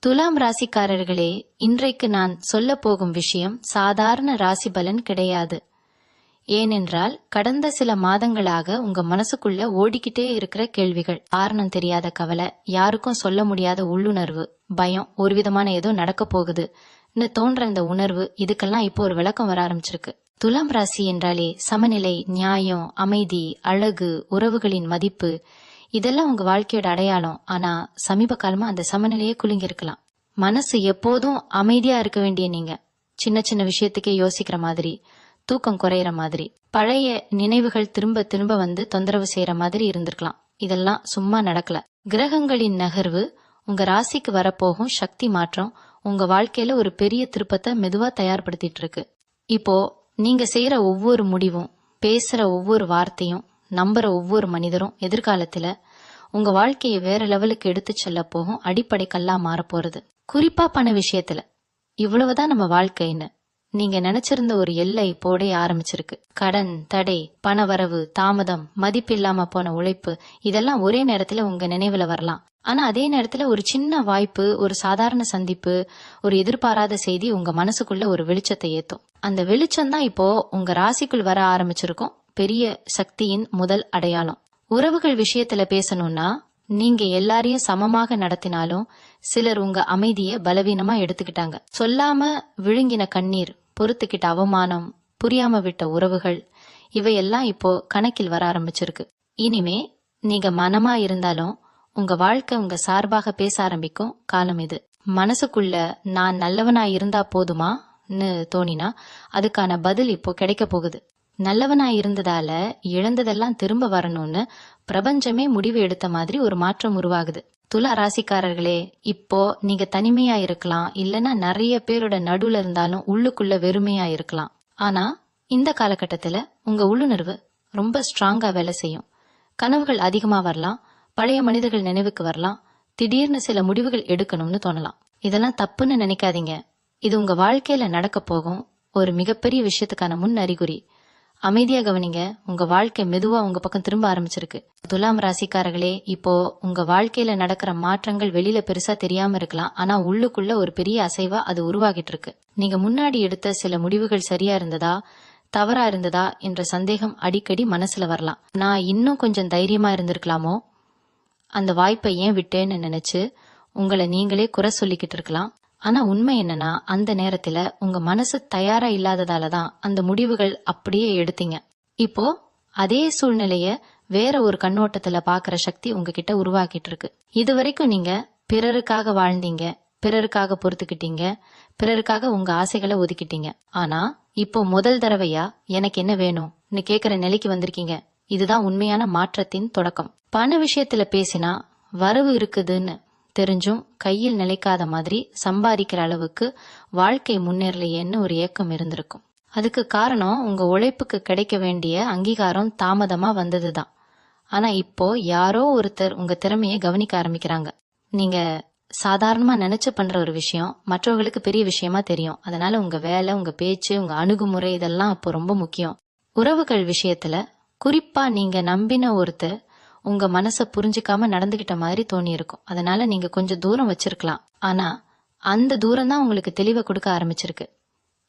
துலாம் ராசிக்காரர்களே, இன்றைக்கு நான் சொல்ல போகும் விஷயம் சாதாரண ராசி பலன் கிடையாது. ஏனென்றால் கடந்த சில மாதங்களாக உங்க மனசுக்குள்ள ஓடிக்கிட்டே இருக்கிற கேள்விகள், காரணம் தெரியாத கவலை, யாருக்கும் சொல்ல முடியாத உள்ளுணர்வு, பயம், ஒரு விதமான ஏதோ நடக்க போகுதுன்னு தோன்ற இந்த உணர்வு, இதுக்கெல்லாம் இப்போ ஒரு விளக்கம் வர ஆரம்பிச்சிருக்கு. துலாம் ராசி என்றாலே சமநிலை, நியாயம், அமைதி, அழகு, உறவுகளின் மதிப்பு, இதெல்லாம் உங்க வாழ்க்கையோட அடையாளம். ஆனா சமீப காலமா அந்த சமநிலையே குலுங்கிருக்கலாம். மனசு எப்போதும் அமைதியா இருக்க வேண்டிய நீங்க சின்ன சின்ன விஷயத்துக்கே யோசிக்கிற மாதிரி, தூக்கம் குறையிற மாதிரி, பழைய நினைவுகள் திரும்ப திரும்ப வந்து தொந்தரவு செய்யற மாதிரி இருந்திருக்கலாம். இதெல்லாம் சும்மா நடக்கல. கிரகங்களின் நகர்வு, உங்க ராசிக்கு வரப்போகும் சக்தி மாற்றம் உங்க வாழ்க்கையில ஒரு பெரிய திருப்பத்தை மெதுவா தயார்படுத்திட்டு இருக்கு. இப்போ நீங்க செய்யற ஒவ்வொரு முடிவும், பேசுற ஒவ்வொரு வார்த்தையும், நம்புற ஒவ்வொரு மனிதரும் எதிர்காலத்துல உங்க வாழ்க்கையை வேற லெவலுக்கு எடுத்து செல்ல போகும் அடிப்படை கல்லா மாற போறது. குறிப்பா பண விஷயத்துல இவ்வளவுதான் நம்ம வாழ்க்கைன்னு நீங்க நினைச்சிருந்த ஒரு எல்லை போட ஆரம்பிச்சிருக்கு. கடன், தடை, பண வரவு, தாமதம், மதிப்பில்லாம போன உழைப்பு, இதெல்லாம் ஒரே நேரத்துல உங்க நினைவுல வரலாம். ஆனா அதே நேரத்துல ஒரு சின்ன வாய்ப்பு, ஒரு சாதாரண சந்திப்பு, ஒரு எதிர்பாராத செய்தி உங்க மனசுக்குள்ள ஒரு வெளிச்சத்தை ஏத்தும். அந்த வெளிச்சம் தான் இப்போ உங்க ராசிக்குள் வர ஆரம்பிச்சிருக்கும் பெரிய சக்தியின் முதல் அடையாளம். உறவுகள் விஷயத்துல பேசணும்னா, நீங்க எல்லாரையும் சமமாக நடத்தினாலும் சிலர் உங்க அமைதிய பலவீனமா எடுத்துக்கிட்டாங்க. சொல்லாம விழுங்கின கண்ணீர், பொறுத்துக்கிட்ட அவமானம், புரியாம விட்ட உறவுகள், இவையெல்லாம் இப்போ கணக்கில் வர ஆரம்பிச்சிருக்கு. இனிமே நீங்க மனமா இருந்தாலும் உங்க வாழ்க்கை உங்க சார்பாக பேச ஆரம்பிக்கும் காலம் இது. மனசுக்குள்ள நான் நல்லவனா இருந்தா போதுமான்னு தோணினா அதுக்கான பதில் இப்போ கிடைக்க போகுது. நல்லவனா இருந்ததால இழந்ததெல்லாம் திரும்ப வரணும்னு பிரபஞ்சமே முடிவு எடுத்த மாதிரி ஒரு மாற்றம் உருவாகுது. துலா ராசிக்காரர்களே, இப்போ நீங்க தனிமையா இருக்கலாம், இல்லனா நிறைய பேரோட நடுவுல இருந்தாலும் உள்ளுக்குள்ள வெறுமையா இருக்கலாம். ஆனா இந்த காலகட்டத்துல உங்க உள்ளுணர்வு ரொம்ப ஸ்ட்ராங்கா வேலை செய்யும். கனவுகள் அதிகமா வரலாம், பழைய மனிதர்கள் நினைவுக்கு வரலாம், திடீர்னு சில முடிவுகள் எடுக்கணும்னு தோணலாம். இதெல்லாம் தப்புன்னு நினைக்காதீங்க. இது உங்க வாழ்க்கையில நடக்க போகும் ஒரு மிகப்பெரிய விஷயத்துக்கான முன் அறிகுறி. அமைதியா கவனிங்க. உங்க வாழ்க்கை மெதுவா உங்க பக்கம் திரும்ப ஆரம்பிச்சிருக்கு. துலாம் ராசிக்காரர்களே, இப்போ உங்க வாழ்க்கையில நடக்கிற மாற்றங்கள் வெளியில பெருசா தெரியாம இருக்கலாம், ஆனா உள்ளுக்குள்ள ஒரு பெரிய அசைவா அது உருவாகிட்டு இருக்கு. நீங்க முன்னாடி எடுத்த சில முடிவுகள் சரியா இருந்ததா, தவறா இருந்ததா என்ற சந்தேகம் அடிக்கடி மனசுல வரலாம். நான் இன்னும் கொஞ்சம் தைரியமா இருந்திருக்கலாமோ, அந்த வாய்ப்பை ஏன் விட்டேன்னு நினைச்சு உங்களை நீங்களே குறை சொல்லிக்கிட்டு இருக்கலாம். ஆனா உண்மை என்னன்னா, அந்த நேரத்துல உங்க மனசு தயாரா இல்லாததாலதான் அந்த முடிவுகள் அப்படியே எடுத்தீங்க. இப்போ அதே சூழ்நிலைய வேற ஒரு கண்ணோட்டத்துல பாக்குற சக்தி உங்ககிட்ட உருவாக்கிட்டு இருக்கு. இதுவரைக்கும் நீங்க பிறருக்காக வாழ்ந்தீங்க, பிறருக்காக பொறுத்துக்கிட்டீங்க, பிறருக்காக உங்க ஆசைகளை ஒதுக்கிட்டீங்க. ஆனா இப்போ முதல் தடவையா எனக்கு என்ன வேணும்னு கேக்குற நிலைக்கு வந்திருக்கீங்க. இதுதான் உண்மையான மாற்றத்தின் தொடக்கம். பண விஷயத்துல பேசினா வரவு இருக்குதுன்னு தெரிஞ்சும் கையில் நிலைக்காத மாதிரி சம்பாதிக்கிற அளவுக்கு வாழ்க்கை முன்னேறலையேன்னு ஒரு ஏக்கம் இருந்திருக்கும். அதுக்கு காரணம் உங்க உழைப்புக்கு கிடைக்க வேண்டிய அங்கீகாரம் தாமதமா வந்ததுதான். ஆனா இப்போ யாரோ ஒருத்தர் உங்க திறமைய கவனிக்க ஆரம்பிக்கிறாங்க. நீங்க சாதாரணமா நினைச்சு பண்ற ஒரு விஷயம் மற்றவர்களுக்கு பெரிய விஷயமா தெரியும். அதனால உங்க வேலை, உங்க பேச்சு, உங்க அணுகுமுறை இதெல்லாம் இப்போ ரொம்ப முக்கியம். உறவுகள் விஷயத்துல குறிப்பா நீங்க நம்பின ஒருத்தர் உங்க மனச புரிஞ்சுக்காம நடந்துகிட்ட மாதிரி தோணி இருக்கும். அதனால நீங்க கொஞ்சம் தூரம் வச்சிருக்கலாம். ஆனா அந்த தூரம் தான் உங்களுக்கு தெளிவை கொடுக்க ஆரம்பிச்சிருக்கு.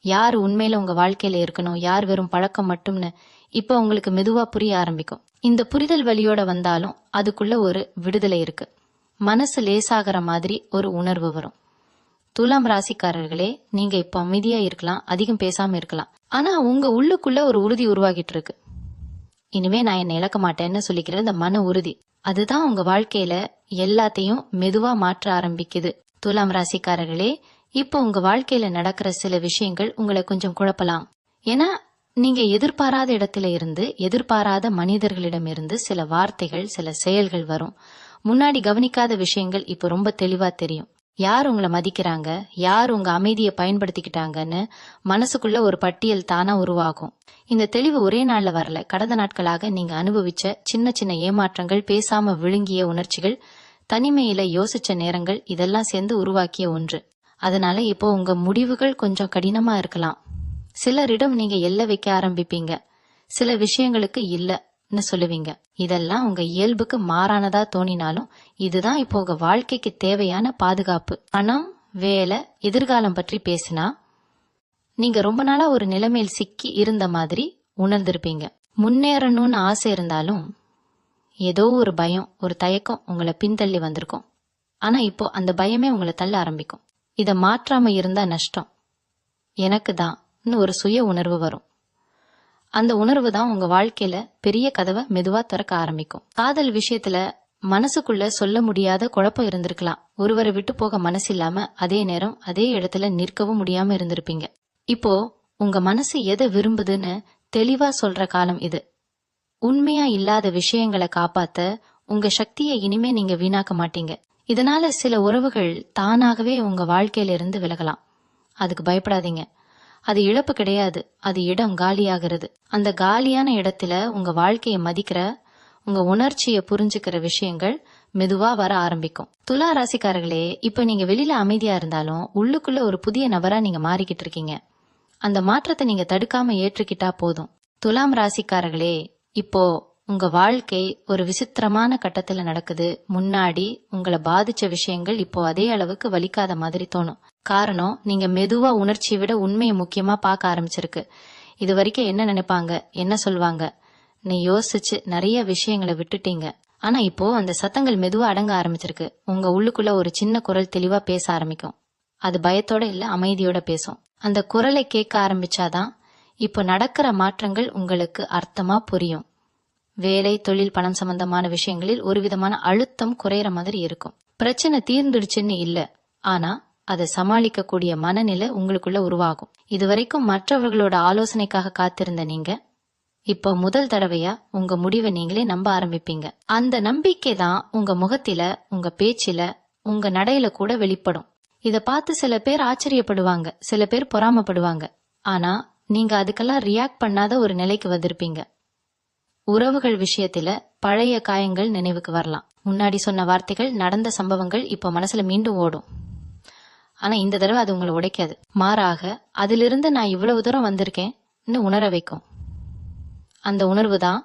யார் உண்மையில உங்க வாழ்க்கையில இருக்கணும், யார் வெறும் பழக்கம் மட்டும்னு இப்ப உங்களுக்கு மெதுவா புரிய ஆரம்பிக்கும். இந்த புரிதல் வழியோட வந்தாலும் அதுக்குள்ள ஒரு விடுதலை இருக்கு. மனசு லேசாகிற மாதிரி ஒரு உணர்வு வரும். துலாம் ராசிக்காரர்களே, நீங்க இப்ப அமைதியா இருக்கலாம், அதிகம் பேசாம இருக்கலாம். ஆனா உங்க உள்ளுக்குள்ள ஒரு உறுதி உருவாகிட்டு இருக்கு. இனிமே நான் என்ன இழக்க மாட்டேன்னு சொல்லிக்கிற இந்த மன உறுதி, அதுதான் உங்க வாழ்க்கையில எல்லாத்தையும் மெதுவா மாற்ற ஆரம்பிக்குது. துலாம் ராசிக்காரர்களே, இப்போ உங்க வாழ்க்கையில நடக்கிற சில விஷயங்கள் உங்களை கொஞ்சம் குழப்பலாம். ஏன்னா நீங்க எதிர்பாராத இடத்துல இருந்து, எதிர்பாராத மனிதர்களிடம் இருந்து சில வார்த்தைகள், சில செயல்கள் வரும். முன்னாடி கவனிக்காத விஷயங்கள் இப்ப ரொம்ப தெளிவா தெரியும். யார் உங்களை மதிக்கிறாங்க, யார் உங்க அமைதியை பயன்படுத்திக்கிட்டாங்கன்னு மனசுக்குள்ள ஒரு பட்டியல் தானா உருவாகும். இந்த தெளிவு ஒரே நாள்ல வரல. கடந்த நாட்களாக நீங்க அனுபவிச்ச சின்ன சின்ன ஏமாற்றங்கள், பேசாம விழுங்கிய உணர்ச்சிகள், தனிமையில யோசிச்ச நேரங்கள், இதெல்லாம் சேர்ந்து உருவாக்கிய ஒன்று. அதனால இப்போ உங்க முடிவுகள் கொஞ்சம் கடினமா இருக்கலாம். சிலரிடம் நீங்க எல்லை வைக்க ஆரம்பிப்பீங்க, சில விஷயங்களுக்கு இல்ல சொல்லுவீங்க. இதெல்லாம் உங்க இயல்புக்கு மாறானதா தோணினாலும் இதுதான் இப்போ உங்க வாழ்க்கைக்கு தேவையான பாதுகாப்பு. பணம், வேலை, எதிர்காலம் பற்றி பேசினா நீங்க ரொம்ப நாளா ஒரு நிலைமையில் சிக்கி இருந்த மாதிரி உணர்ந்திருப்பீங்க. முன்னேறணும்னு ஆசை இருந்தாலும் ஏதோ ஒரு பயம், ஒரு தயக்கம் உங்களை பின்தள்ளி வந்திருக்கும். ஆனா இப்போ அந்த பயமே உங்களை தள்ள ஆரம்பிக்கும். இத மாற்றாம இருந்தா நஷ்டம், எனக்கு தான் ஒரு சுய உணர்வு வரும். அந்த உணர்வு தான் உங்க வாழ்க்கையில பெரிய கதவை மெதுவா திறக்க ஆரம்பிக்கும். காதல் விஷயத்துல மனசுக்குள்ள சொல்ல முடியாத குழப்பம் இருந்திருக்கலாம். ஒருவரை விட்டு போக மனசு இல்லாம அதே நேரம் அதே இடத்துல நிற்கவும் முடியாம இருந்திருப்பீங்க. இப்போ உங்க மனசு எதை விரும்புதுன்னு தெளிவா சொல்ற காலம் இது. உண்மையா இல்லாத விஷயங்களை காப்பாத்த உங்க சக்தியை இனிமே நீங்க வீணாக்க மாட்டீங்க. இதனால சில உறவுகள் தானாகவே உங்க வாழ்க்கையில இருந்து விலகலாம். அதுக்கு பயப்படாதீங்க. அது இழப்பு கிடையாது, அது இடம் காலியாகிறது. அந்த காலியான இடத்துல உங்க வாழ்க்கையை மதிக்கிற, உங்க உணர்ச்சியை புரிஞ்சுக்கிற விஷயங்கள் மெதுவா வர ஆரம்பிக்கும். துலா ராசிக்காரர்களே, இப்ப நீங்க வெளியில அமைதியா இருந்தாலும் உள்ளுக்குள்ள ஒரு புதிய நபரா நீங்க மாறிக்கிட்டு இருக்கீங்க. அந்த மாற்றத்தை நீங்க தடுக்காம ஏற்றுக்கிட்டா போதும். துலாம் ராசிக்காரர்களே, இப்போ உங்க வாழ்க்கை ஒரு விசித்திரமான கட்டத்துல நடக்குது. முன்னாடி உங்களை பாதிச்ச விஷயங்கள் இப்போ அதே அளவுக்கு வலிக்காத மாதிரி தோணும். காரணம், நீங்க மெதுவா உணர்ச்சியை விட உண்மையை முக்கியமா பார்க்க ஆரம்பிச்சிருக்கு. இது வரைக்கும் என்ன நினைப்பாங்க, என்ன சொல்வாங்க நீ யோசிச்சு நிறைய விஷயங்களை விட்டுட்டீங்க. ஆனா இப்போ அந்த சத்தங்கள் மெதுவா அடங்க ஆரம்பிச்சிருக்கு. உங்க உள்ளுக்குள்ள ஒரு சின்ன குரல் தெளிவா பேச ஆரம்பிக்கும். அது பயத்தோட இல்ல, அமைதியோட பேசும். அந்த குரலை கேட்க ஆரம்பிச்சாதான் இப்போ நடக்கிற மாற்றங்கள் உங்களுக்கு அர்த்தமா புரியும். வேலை, தொழில், பணம் சம்பந்தமான விஷயங்களில் ஒரு விதமான அழுத்தம் குறையிற மாதிரி இருக்கும். பிரச்சனை தீர்ந்துடுச்சுன்னு இல்ல, ஆனா அதை சமாளிக்க கூடிய மனநிலை உங்களுக்குள்ள உருவாகும். இதுவரைக்கும் மற்றவர்களோட ஆலோசனைக்காக காத்திருந்த நீங்க இப்போ முதல் தடவையா உங்க முடிவை நீங்களே நம்ப ஆரம்பிப்பீங்க. அந்த நம்பிக்கை தான் உங்க முகத்தில, உங்க பேச்சில, உங்க நடையில கூட வெளிப்படும். இத பார்த்து சில பேர் ஆச்சரியப்படுவாங்க, சில பேர் பொறாமப்படுவாங்க. ஆனா நீங்க அதுக்கெல்லாம் ரியாக்ட் பண்ணாத ஒரு நிலைக்கு வந்திருப்பீங்க. உறவுகள் விஷயத்துல பழைய காயங்கள் நினைவுக்கு வரலாம். முன்னாடி சொன்ன வார்த்தைகள், நடந்த சம்பவங்கள் இப்ப மனசுல மீண்டும் ஓடும். ஆனா இந்த தடவை அது உங்களை உடைக்காது. மாறாக அதிலிருந்து நான் இவ்வளவு தூரம் வந்திருக்கேன்னு உணர வைக்கும். அந்த உணர்வு தான்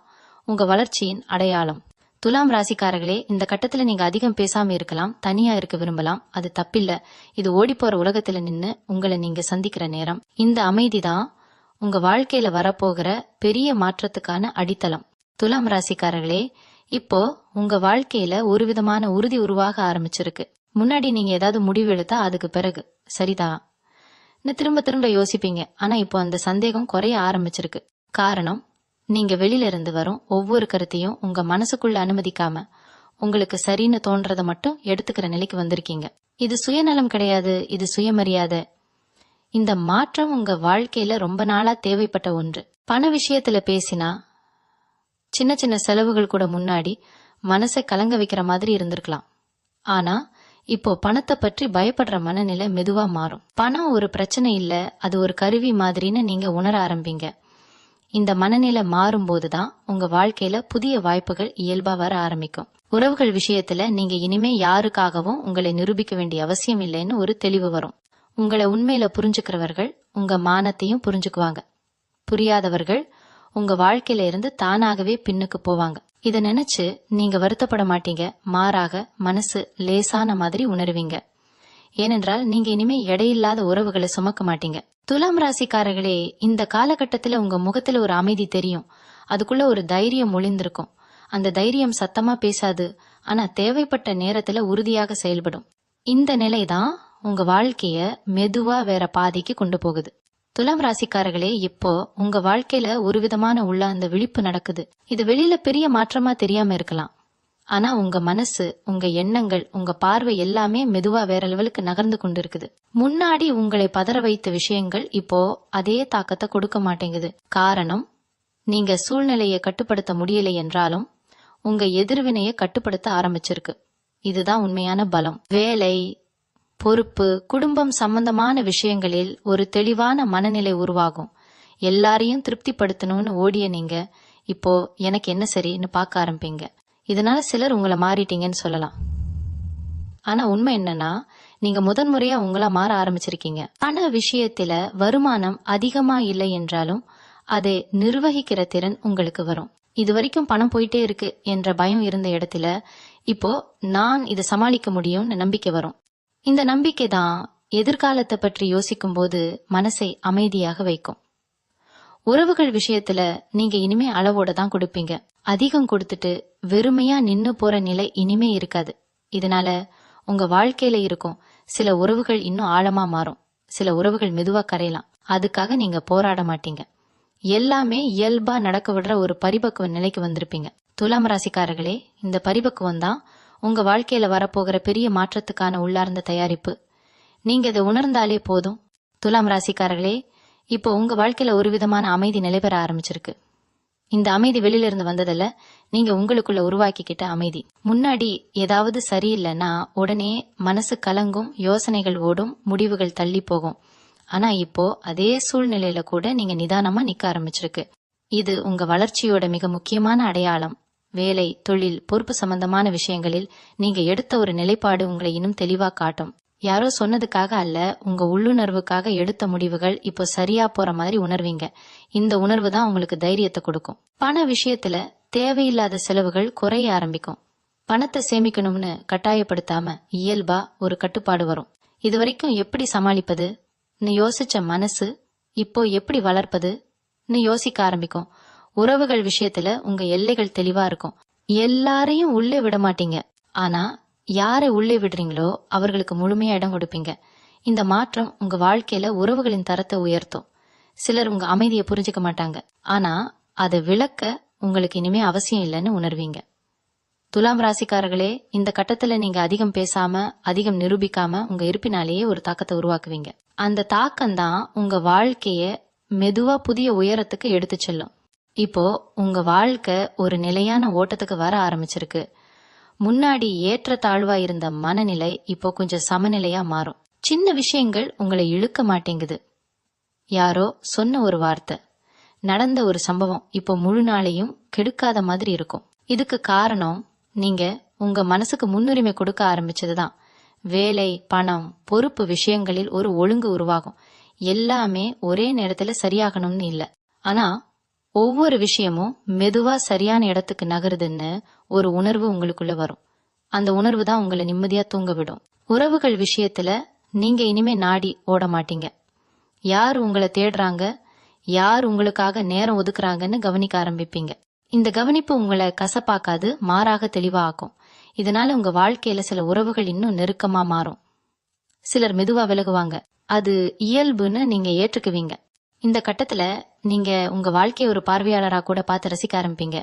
உங்க வளர்ச்சியின் அடையாளம். துலாம் ராசிக்காரர்களே, இந்த கட்டத்துல நீங்க அதிகம் பேசாம இருக்கலாம், தனியா இருக்க விரும்பலாம். அது தப்பில்ல. இது ஓடிப்போற உலகத்துல நின்னு உங்களை நீங்க சந்திக்கிற நேரம். இந்த அமைதி தான் உங்க வாழ்க்கையில வரப்போகிற பெரிய மாற்றத்துக்கான அடித்தளம். துலாம் ராசிக்காரர்களே, இப்போ உங்க வாழ்க்கையில ஒரு விதமான உறுதி உருவாக ஆரம்பிச்சிருக்கு. முன்னாடி நீங்க ஏதாவது முடிவு எடுத்தா அதுக்கு பிறகு சரிதான் திரும்ப திரும்ப யோசிப்பீங்க. ஆனா இப்போ அந்த சந்தேகம் குறைய ஆரம்பிச்சிருக்கு. காரணம், நீங்க வெளியில இருந்து வரும் ஒவ்வொரு கருத்தையும் உங்க மனசுக்குள்ள அனுமதிக்காம உங்களுக்கு சரின்னு தோன்றத மட்டும் எடுத்துக்கிற நிலைக்கு வந்திருக்கீங்க. இது சுயநலம் கிடையாது, இது சுயமரியாதை. இந்த மாற்றம் உங்க வாழ்க்கையில ரொம்ப நாளா தேவைப்பட்ட ஒன்று. பண விஷயத்துல பேசினா சின்ன சின்ன செலவுகள் கூட முன்னாடி மனசை கலங்க வைக்கிற மாதிரி இருந்திருக்கலாம். ஆனா இப்போ பணத்தை பற்றி பயப்படுற மனநிலை மெதுவா மாறும். பணம் ஒரு பிரச்சனை இல்ல, அது ஒரு கருவி மாதிரின்னு நீங்க உணர ஆரம்பிங்க. இந்த மனநிலை மாறும் போதுதான் உங்க வாழ்க்கையில புதிய வாய்ப்புகள் இயல்பா வர ஆரம்பிக்கும். உறவுகள் விஷயத்துல நீங்க இனிமே யாருக்காகவும் உங்களை நிரூபிக்க வேண்டிய அவசியம் இல்லைன்னு ஒரு தெளிவு வரும். உங்களை உண்மையில புரிஞ்சுக்கிறவர்கள் உங்க மானத்தையும் புரிஞ்சுக்குவாங்க. புரியாதவர்கள் உங்க வாழ்க்கையில இருந்து தானாகவே பின்னுக்கு போவாங்க. இத நினைச்சு நீங்க வருத்தப்பட மாட்டீங்க. மாறாக மனசு லேசான மாதிரி உணர்வீங்க. ஏனென்றால் நீங்க இனிமே எடையில்லாத உறவுகளை சுமக்க மாட்டீங்க. துலாம் ராசிக்காரர்களே, இந்த காலகட்டத்துல உங்க முகத்துல ஒரு அமைதி தெரியும். அதுக்குள்ள ஒரு தைரியம் ஒளிந்திருக்கும். அந்த தைரியம் சத்தமா பேசாது, ஆனா தேவைப்பட்ட நேரத்துல உறுதியாக செயல்படும். இந்த நிலைதான் உங்க வாழ்க்கைய மெதுவா வேற பாதைக்கு கொண்டு போகுது. துலாம் ராசிக்காரர்களே, இப்போ உங்க வாழ்க்கையில ஒரு விதமான உள்ள அந்த விழிப்பு நடக்குது. இது வெளியில பெரிய மாற்றமா தெரியாம இருக்கலாம். ஆனா உங்க மனசு, உங்க எண்ணங்கள், உங்க பார்வை எல்லாமே மெதுவா வேற லெவலுக்கு நகர்ந்து கொண்டு இருக்குது. முன்னாடி உங்களை பதற வைத்த விஷயங்கள் இப்போ அதே தாக்கத்தை கொடுக்க மாட்டேங்குது. காரணம், நீங்க சூழ்நிலையை கட்டுப்படுத்த முடியலை என்றாலும் உங்க எதிர்வினையை கட்டுப்படுத்த ஆரம்பிச்சிருக்கு. இதுதான் உண்மையான பலம். வேலை, பொறுப்பு, குடும்பம் சம்பந்தமான விஷயங்களில் ஒரு தெளிவான மனநிலை உருவாகும். எல்லாரையும் திருப்திப்படுத்தணும்னு ஓடிய நீங்க இப்போ எனக்கு என்ன சரின்னு பார்க்க ஆரம்பிங்க. இதனால சிலர் உங்களை மாறிட்டீங்கன்னு சொல்லலாம். ஆனா உண்மை என்னன்னா, நீங்க முதன்முறையா உங்களா மாற ஆரம்பிச்சிருக்கீங்க. பண விஷயத்துல வருமானம் அதிகமா இல்லை என்றாலும் அதை நிர்வகிக்கிற திறன் உங்களுக்கு வரும். இது வரைக்கும் பணம் போயிட்டே இருக்கு என்ற பயம் இருந்த இடத்துல இப்போ நான் இதை சமாளிக்க முடியும்னு நம்பிக்கை வரும். இந்த நம்பிக்கை தான் எதிர்காலத்தை பற்றி யோசிக்கும் போது மனசை அமைதியாக வைக்கும். உறவுகள் விஷயத்துல நீங்க இனிமே அளவோட தான் கொடுப்பீங்க. அதிகம் கொடுத்துட்டு வெறுமையா நின்னு போற நிலை இனிமே இருக்காது. இதனால உங்க வாழ்க்கையில இருக்கும் சில உறவுகள் இன்னும் ஆழமா மாறும், சில உறவுகள் மெதுவா கரையலாம். அதுக்காக நீங்க போராட மாட்டீங்க. எல்லாமே இயல்பா நடக்க விடுற ஒரு பரிபக்குவ நிலைக்கு வந்திருப்பீங்க. துலாம் ராசிக்காரர்களே, இந்த பரிபக்குவம் தான் உங்க வாழ்க்கையில வரப்போகிற பெரிய மாற்றத்துக்கான உள்ளார்ந்த தயாரிப்பு. நீங்க இதை உணர்ந்தாலே போதும். துலாம் ராசிக்காரர்களே, இப்போ உங்க வாழ்க்கையில ஒரு விதமான அமைதி நிலைபெற ஆரம்பிச்சிருக்கு. இந்த அமைதி வெளியில இருந்து வந்ததில்ல, நீங்க உங்களுக்குள்ள உருவாக்கிக்கிட்ட அமைதி. முன்னாடி ஏதாவது சரியில்லைன்னா உடனே மனசு கலங்கும், யோசனைகள் ஓடும், முடிவுகள் தள்ளி போகும். ஆனா இப்போ அதே சூழ்நிலையில கூட நீங்க நிதானமா நிக்க ஆரம்பிச்சிருக்கு. இது உங்க வளர்ச்சியோட மிக முக்கியமான அடையாளம். வேலை, தொழில், பொறுப்பு சம்பந்தமான விஷயங்களில் நீங்க எடுத்த ஒரு நிலைப்பாடு உங்களை இன்னும் தெளிவா காட்டும். யாரோ சொன்னதுக்காக அல்ல, உங்க உள்ளுணர்வுக்காக எடுத்த முடிவுகள் இப்போ சரியா போற மாதிரி உணர்வீங்க. இந்த உணர்வு தான் உங்களுக்கு தைரியத்தை கொடுக்கும். பண விஷயத்துல தேவையில்லாத செலவுகள் குறைய ஆரம்பிக்கும். பணத்தை சேமிக்கணும்னு கட்டாயப்படுத்தாம இயல்பா ஒரு கட்டுப்பாடு வரும். இது வரைக்கும் எப்படி சமாளிப்பது யோசிச்ச மனசு இப்போ எப்படி வளர்ப்பது யோசிக்க ஆரம்பிக்கும். உறவுகள் விஷயத்துல உங்க எல்லைகள் தெளிவா இருக்கும். எல்லாரையும் உள்ளே விட மாட்டீங்க, ஆனா யாரை உள்ளே விடுறீங்களோ அவர்களுக்கு முழுமையா இடம் கொடுப்பீங்க. இந்த மாற்றம் உங்க வாழ்க்கையில உறவுகளின் தரத்தை உயர்த்தும். சிலர் உங்க அமைதியை புரிஞ்சுக்க மாட்டாங்க, ஆனா அதை விளக்க உங்களுக்கு இனிமே அவசியம் இல்லைன்னு உணர்வீங்க. துலாம் ராசிக்காரர்களே, இந்த கட்டத்துல நீங்க அதிகம் பேசாம, அதிகம் நிரூபிக்காம உங்க இருப்பினாலேயே ஒரு தாக்கத்தை உருவாக்குவீங்க. அந்த தாக்கம் தான் உங்க வாழ்க்கைய மெதுவா புதிய உயரத்துக்கு எடுத்து செல்லும். இப்போ உங்க வாழ்க்கை ஒரு நிலையான ஓட்டத்துக்கு வர ஆரம்பிச்சிருக்கு. முன்னாடி ஏற்ற தாழ்வா இருந்த மனநிலை இப்போ கொஞ்சம் சமநிலையா மாறும். சின்ன விஷயங்கள் உங்களை இழுக்க மாட்டேங்குது. யாரோ சொன்ன ஒரு வார்த்தை, நடந்த ஒரு சம்பவம் இப்போ முழு நாளையும் கெடுக்காத மாதிரி இருக்கும். இதுக்கு காரணம் நீங்க உங்க மனசுக்கு முன்னுரிமை கொடுக்க ஆரம்பிச்சதுதான். வேலை, பணம், பொறுப்பு விஷயங்களில் ஒரு ஒழுங்கு உருவாகும். எல்லாமே ஒரே நேரத்துல சரியாகணும்னு இல்ல, ஆனா ஒவ்வொரு விஷயமும் மெதுவா சரியான இடத்துக்கு நகருதுன்னு ஒரு உணர்வு உங்களுக்குள்ள வரும். அந்த உணர்வு தான் உங்களை நிம்மதியா தூங்க விடும். உறவுகள் விஷயத்துல நீங்க இனிமே நாடி ஓட மாட்டீங்க. யார் உங்களை தேடுறாங்க, யார் உங்களுக்காக நேரம் ஒதுக்குறாங்கன்னு கவனிக்க ஆரம்பிப்பீங்க. இந்த கவனிப்பு உங்களை கசப்பாக்காது, மாறாக தெளிவா ஆக்கும். இதனால உங்க வாழ்க்கையில சில உறவுகள் இன்னும் நெருக்கமா மாறும். சிலர் மெதுவா விலகுவாங்க. அது இயல்புன்னு நீங்க ஏற்றுக்குவீங்க. இந்த கட்டத்துல நீங்க உங்க வாழ்க்கைய ஒரு பார்வையாளரா கூட பார்த்து ரசிக்க ஆரம்பிப்பீங்க.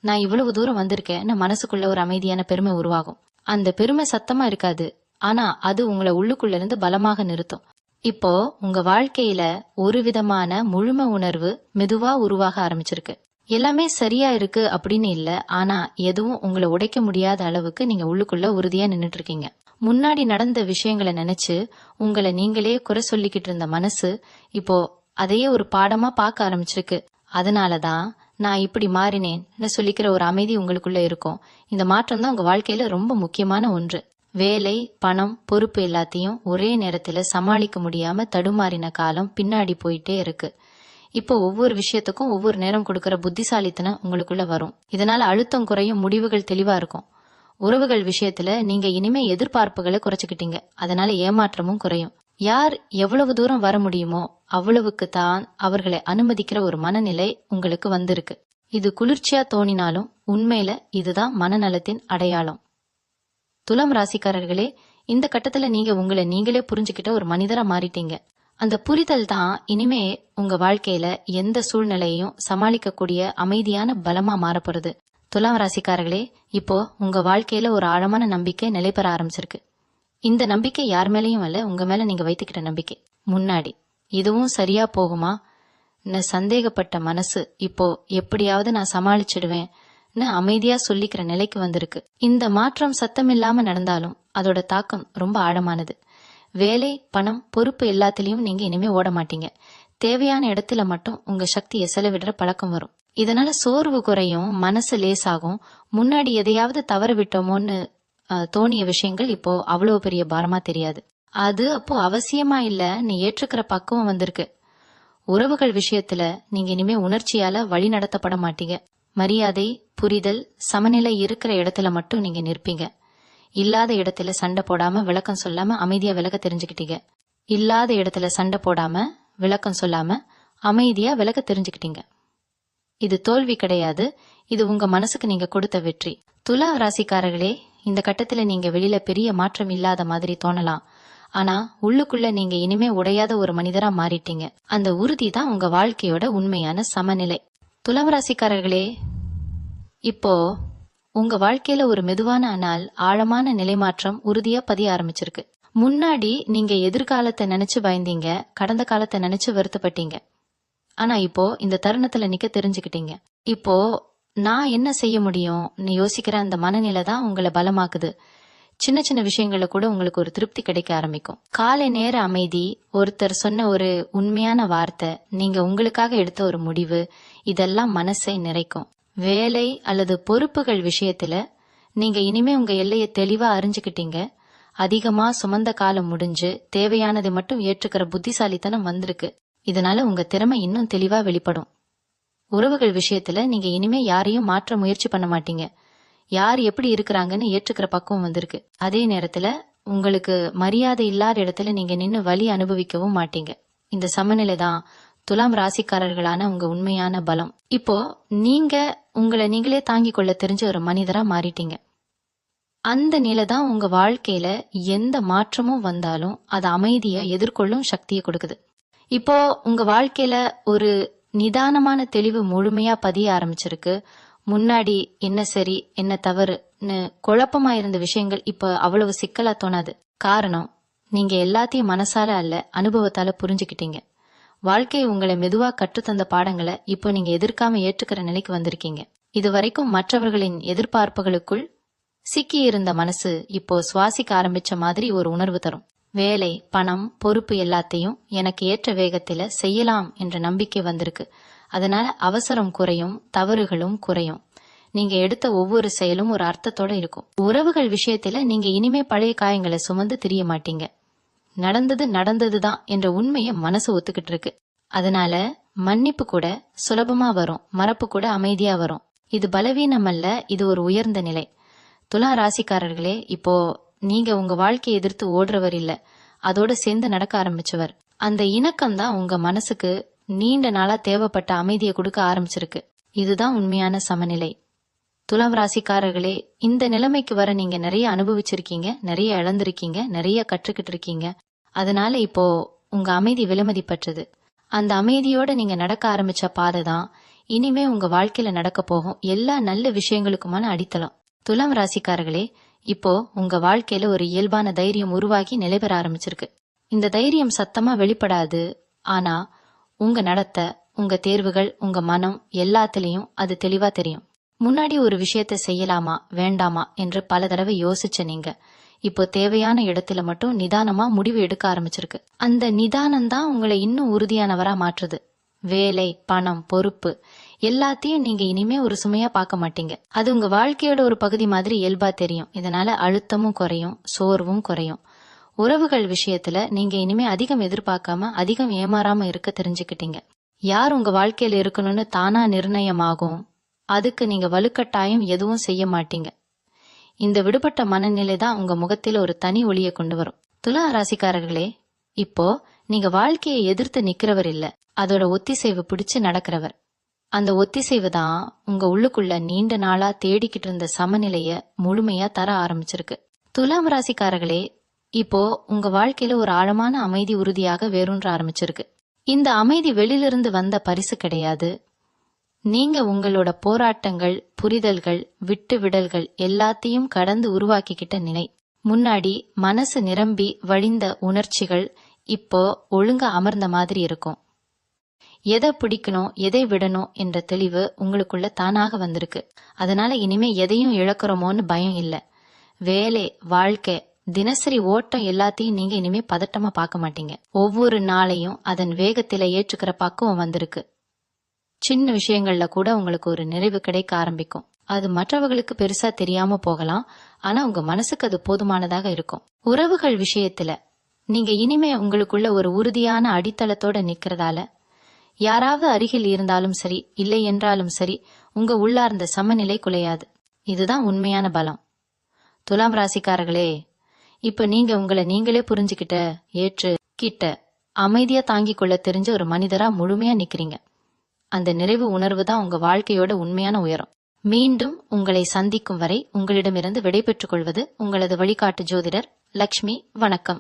நான் இவ்வளவு தூரம் வந்திருக்கேன்னு மனசுக்குள்ள ஒரு அமைதியான பெருமை உருவாகும். அந்த பெருமை சத்தமா இருக்காது, ஆனா அது உங்களை உள்ளுக்குள்ள இருந்து பலமாக நிறுத்தும். இப்போ உங்க வாழ்க்கையில ஒரு விதமான முழுமை உணர்வு மெதுவா உருவாக ஆரம்பிச்சிருக்கு. எல்லாமே சரியா இருக்கு அப்படின்னு இல்ல, ஆனா எதுவும் உங்களை உடைக்க முடியாத அளவுக்கு நீங்க உள்ளுக்குள்ள உறுதியா நின்னுட்டு இருக்கீங்க. முன்னாடி நடந்த விஷயங்களை நினைச்சு உங்களை நீங்களே குறை சொல்லிக்கிட்டு இருந்த மனசு இப்போ அதையே ஒரு பாடமா பார்க்க ஆரம்பிச்சிருக்கு. அதனாலதான் நான் இப்படி மாறினேன்னு சொல்லிக்கிற ஒரு அமைதி உங்களுக்குள்ள இருக்கும். இந்த மாற்றம் தான் உங்க வாழ்க்கையில ரொம்ப முக்கியமான ஒன்று. வேலை, பணம், பொறுப்பு எல்லாத்தையும் ஒரே நேரத்துல சமாளிக்க முடியாம தடுமாறின காலம் பின்னாடி போயிட்டே இருக்கு. இப்போ ஒவ்வொரு விஷயத்துக்கும் ஒவ்வொரு நேரம் கொடுக்கற புத்திசாலித்தனம் உங்களுக்குள்ள வரும். இதனால அழுத்தம் குறையும், முடிவுகள் தெளிவா இருக்கும். உறவுகள் விஷயத்துல நீங்க இனிமே எதிர்பார்ப்புகளை குறைச்சுக்கிட்டீங்க. அதனால ஏமாற்றமும் குறையும். யார் எவ்வளவு தூரம் வர முடியுமோ அவ்வளவுக்கு தான் அவர்களை அனுமதிக்கிற ஒரு மனநிலை உங்களுக்கு வந்திருக்கு. இது குளிர்ச்சியா தோணினாலும் உண்மையில இதுதான் மனநலத்தின் அடையாளம். துலாம் ராசிக்காரர்களே, இந்த கட்டத்துல நீங்க உங்களை நீங்களே புரிஞ்சுக்கிட்ட ஒரு மனிதரா மாறிட்டீங்க. அந்த புரிதல் தான் இனிமே உங்க வாழ்க்கையில எந்த சூழ்நிலையையும் சமாளிக்கக்கூடிய அமைதியான பலமா மாறப்போறது. துலாம் ராசிக்காரர்களே, இப்போ உங்க வாழ்க்கையில ஒரு ஆழமான நம்பிக்கை நிலை பெற ஆரம்பிச்சிருக்கு. இந்த நம்பிக்கை யார் மேலேயும் அல்ல, உங்க மேல நீங்க வைத்துக்கிட்ட நம்பிக்கை. முன்னாடி இதுவும் சரியா போகுமா சந்தேகப்பட்ட மனசு இப்போ எப்படியாவது நான் சமாளிச்சிடுவேன் அமைதியா சொல்லிக்கிற நிலைக்கு வந்திருக்கு. இந்த மாற்றம் சத்தமில்லாம நடந்தாலும் அதோட தாக்கம் ரொம்ப ஆழமானது. வேலை, பணம், பொறுப்பு எல்லாத்திலயும் நீங்க இனிமே ஓட மாட்டீங்க. தேவையான இடத்துல மட்டும் உங்க சக்தியை செலவிடுற பழக்கம் வரும். இதனால சோர்வு குறையும், மனசு லேசாகும். முன்னாடி எதையாவது தவற விட்டோமோன்னு தோணிய விஷயங்கள் இப்போ அவ்வளவு பெரிய பாரமா தெரியாது. அது அப்போ அவசியமா இல்ல, நீ ஏற்றுக்கிற பக்குவம் வந்திருக்கு. உறவுகள் விஷயத்துல நீங்க இனிமே உணர்ச்சியால வழி நடத்தப்பட மாட்டீங்க. மரியாதை, புரிதல், சமநிலை இருக்கிற இடத்துல மட்டும் நீங்க நிற்பீங்க. இல்லாத இடத்துல சண்டை போடாம விளக்கம் சொல்லாம அமைதியா விலக தெரிஞ்சுக்கிட்டீங்க. இல்லாத இடத்துல சண்டை போடாம விளக்கம் சொல்லாம அமைதியா விலக தெரிஞ்சுக்கிட்டீங்க. இது தோல்வி கிடையாது, இது உங்க மனசுக்கு நீங்க கொடுத்த வெற்றி. துலா ராசிக்காரர்களே, இந்த கட்டத்துல நீங்க வெளியில பெரிய மாற்றம் இல்லாத மாதிரி தோணலாம். ஆனா உள்ளுக்குள்ள நீங்க இனிமே உடையாத ஒரு மனிதரா மாறிட்டீங்க. அந்த உறுதி தான் உங்க வாழ்க்கையோட உண்மையான சமநிலை. துலாம் ராசிக்காரர்களே, இப்போ உங்க வாழ்க்கையில ஒரு மெதுவான ஆனால் ஆழமான நிலைமாற்றம் உறுதியா பதிய ஆரம்பிச்சிருக்கு. முன்னாடி நீங்க எதிர்காலத்தை நினைச்சு பயந்தீங்க, கடந்த காலத்தை நினைச்சு வருத்தப்பட்டீங்க. ஆனா இப்போ இந்த தருணத்துல நிக்க தெரிஞ்சுக்கிட்டீங்க. இப்போ நான் என்ன செய்ய முடியும் யோசிக்கிற அந்த மனநிலை தான் உங்களை பலமாக்குது. சின்ன சின்ன விஷயங்கள்ல கூட உங்களுக்கு ஒரு திருப்தி கிடைக்க ஆரம்பிக்கும். காலை நேர அமைதி, ஒருத்தர் சொன்ன ஒரு உண்மையான வார்த்தை, நீங்க உங்களுக்காக எடுத்த ஒரு முடிவு, இதெல்லாம் மனசை நிறைக்கும். வேலை அல்லது பொறுப்புகள் விஷயத்துல நீங்க இனிமே உங்க எல்லையை தெளிவா அறிஞ்சுக்கிட்டீங்க. அதிகமா சுமந்த காலம் முடிஞ்சு தேவையானதை மட்டும் ஏற்றுக்கிற புத்திசாலித்தனம் வந்திருக்கு. இதனால உங்க திறமை இன்னும் தெளிவா வெளிப்படும். உறவுகள் விஷயத்துல நீங்க இனிமே யாரையும் மாற்ற முயற்சி பண்ண மாட்டீங்க. யார் எப்படி இருக்கிறாங்கன்னு ஏற்றுக்கிற பக்குவம் வந்திருக்கு. அதே நேரத்துல உங்களுக்கு மரியாதை இல்லாத இடத்துல நீங்க நின்னு வலி அனுபவிக்கவும் மாட்டீங்க. இந்த சமநிலை தான் துலாம் ராசிக்காரர்களான உங்க உண்மையான பலம். இப்போ நீங்க உங்களை நீங்களே தாங்கிக் கொள்ள தெரிஞ்ச ஒரு மனிதரா மாறிட்டீங்க. அந்த நிலை தான் உங்க வாழ்க்கையில எந்த மாற்றமும் வந்தாலும் அது அமைதியை எதிர்கொள்ளும் சக்தியை கொடுக்குது. இப்போ உங்க வாழ்க்கையில ஒரு நிதானமான தெளிவு முழுமையா பதிய ஆரம்பிச்சிருக்கு. முன்னாடி என்ன சரி என்ன தவறுன்னு குழப்பமா இருந்த விஷயங்கள் இப்ப அவ்வளவு சிக்கலா தோணாது. காரணம், நீங்க எல்லாத்தையும் மனசால அல்ல அனுபவத்தால புரிஞ்சுக்கிட்டீங்க. வாழ்க்கை உங்களை மெதுவா கற்றுத்தந்த பாடங்களை இப்போ நீங்க எதிர்க்காம ஏற்றுக்கிற நிலைக்கு வந்திருக்கீங்க. இதுவரைக்கும் மற்றவர்களின் எதிர்பார்ப்புகளுக்குள் சிக்கி இருந்த மனசு இப்போ சுவாசிக்க ஆரம்பிச்ச மாதிரி ஒரு உணர்வு தரும். வேலை, பணம், பொறுப்பு எல்லாத்தையும் எனக்கு ஏற்ற வேகத்துல செய்யலாம் என்ற நம்பிக்கை வந்திருக்கு. அதனால அவசரம் குறையும், தவறுகளும் குறையும். நீங்க எடுத்த ஒவ்வொரு செயலும் ஒரு அர்த்தத்தோட இருக்கும். உறவுகள் விஷயத்துல நீங்க இனிமே பழைய காயங்களை சுமந்து திரிய மாட்டீங்க. நடந்தது நடந்ததுதான் என்ற உண்மையை மனசு ஒத்துக்கிட்டு இருக்கு. அதனால மன்னிப்பு கூட சுலபமா வரும், மறப்பு கூட அமைதியா வரும். இது பலவீனம் அல்ல, இது ஒரு உயர்ந்த நிலை. துலா ராசிக்காரர்களே, இப்போ நீங்க உங்க வாழ்க்கையை எதிர்த்து ஓடுறவர் இல்ல, அதோட சேர்ந்து நடக்க ஆரம்பிச்சவர். அந்த இணக்கம் தான் உங்க மனசுக்கு நீண்ட நாளா தேவைப்பட்ட அமைதியை கொடுக்க ஆரம்பிச்சிருக்கு. இதுதான் உண்மையான சமநிலை. துலாம் ராசிக்காரர்களே, இந்த நிலைமைக்கு வர நீங்க நிறைய அனுபவிச்சிருக்கீங்க, நிறைய இழந்திருக்கீங்க, நிறைய கற்றுக்கிட்டு இருக்கீங்க. அதனால இப்போ உங்க அமைதி விலைமதிப்பற்றது. அந்த அமைதியோட நீங்க நடக்க ஆரம்பிச்ச பாதை தான் இனிமே உங்க வாழ்க்கையில நடக்க போகும் எல்லா நல்ல விஷயங்களுக்குமான அடித்தளம். துலாம் ராசிக்காரர்களே, இப்போ உங்க வாழ்க்கையில ஒரு இயல்பான தைரியம் உருவாகி நிலைபெற ஆரம்பிச்சிருக்கு. இந்த தைரியம் சத்தமா வெளிப்படாது, ஆனா உங்க நடத்தை, உங்க தேர்வுகள், உங்க மனம் எல்லாத்திலையும் அது தெளிவா தெரியும். முன்னாடி ஒரு விஷயத்த செய்யலாமா வேண்டாமா என்று பல தடவை யோசிச்ச நீங்க இப்போ தேவையான இடத்துல மட்டும் நிதானமா முடிவு எடுக்க ஆரம்பிச்சிருக்கு. அந்த நிதானம் தான் உங்களை இன்னும் உறுதியானவரா மாற்றுது. வேலை, பணம், பொறுப்பு எல்லாத்தையும் நீங்க இனிமே ஒரு சுமையா பார்க்க மாட்டீங்க. அது உங்க வாழ்க்கையோட ஒரு பகுதி மாதிரி இயல்பா தெரியும். இதனால அழுத்தமும் குறையும், சோர்வும் குறையும். உறவுகள் விஷயத்துல நீங்க இனிமே அதிகம் எதிர்பார்க்காம அதிகம் ஏமாறாம இருக்க தெரிஞ்சுக்கிட்டீங்க. யார் உங்க வாழ்க்கையில இருக்கணும்னு தானா நிர்ணயமாகும். அதுக்கு நீங்க வலுக்கட்டாயம் எதுவும் செய்ய மாட்டீங்க. இந்த விடுபட்ட மனநிலை தான் உங்க முகத்தில ஒரு தனி ஒளியை கொண்டு வரும். துலா ராசிக்காரர்களே, இப்போ நீங்க வாழ்க்கையை எதிர்த்து நிக்கிறவர் இல்ல, அதோட ஒத்திசைவு பிடிச்சு நடக்கிறவர். அந்த ஒத்திசைவு தான் உங்க உள்ளுக்குள்ள நீண்ட நாளா தேடிக்கிட்டு இருந்த சமநிலைய முழுமையா தர ஆரம்பிச்சிருக்கு. துலாம் ராசிக்காரர்களே, இப்போ உங்க வாழ்க்கையில ஒரு ஆழமான அமைதி உறுதியாக வேரூன்ற ஆரம்பிச்சிருக்கு. இந்த அமைதி வெளியிலிருந்து வந்த பரிசு கிடையாது. நீங்க உங்களோட போராட்டங்கள், புரிதல்கள், விட்டு விடல்கள் எல்லாத்தையும் கடந்து உருவாக்கிக்கிட்ட நிலை. முன்னாடி மனசு நிரம்பி வழிந்த உணர்ச்சிகள் இப்போ ஒழுங்கா அமர்ந்த மாதிரி இருக்கும். எதை பிடிக்கணும், எதை விடணும் என்ற தெளிவு உங்களுக்குள்ள தானாக வந்திருக்கு. அதனால இனிமே எதையும் இழக்கிறோமோன்னு பயம் இல்ல. வேலை, வாழ்க்கை, தினசரி ஓட்டம் எல்லாத்தையும் நீங்க இனிமே பதட்டமா பார்க்க மாட்டீங்க. ஒவ்வொரு நாளையும் அதன் வேகத்தில ஏற்றுக்கிற பக்குவம் வந்திருக்கு. சின்ன விஷயங்கள்ல கூட உங்களுக்கு ஒரு நிறைவு கிடைக்க ஆரம்பிக்கும். அது மற்றவர்களுக்கு பெருசா தெரியாம போகலாம், ஆனா உங்க மனசுக்கு அது போதுமானதாக இருக்கும். உறவுகள் விஷயத்துல நீங்க இனிமே உங்களுக்குள்ள ஒரு உறுதியான அடித்தளத்தோட நிக்கிறதால யாராவது அருகில் இருந்தாலும் சரி, இல்லை என்றாலும் சரி, உங்க உள்ளார்ந்த சமநிலை குலையாது. இதுதான் உண்மையான பலம். துலாம் ராசிக்காரர்களே, இப்ப நீங்க உங்களை நீங்களே புரிஞ்சுக்கிட்ட, ஏற்று கிட்ட அமைதியா தாங்கிக் கொள்ள தெரிஞ்ச ஒரு மனிதரா முழுமையா நிக்கிறீங்க. அந்த நிறைவு உணர்வு தான் உங்க வாழ்க்கையோட உண்மையான உயரம். மீண்டும் உங்களை சந்திக்கும் வரை உங்களிடமிருந்து விடைபெற்றுக் கொள்வது உங்களது வழிகாட்டு ஜோதிடர் லக்ஷ்மி. வணக்கம்.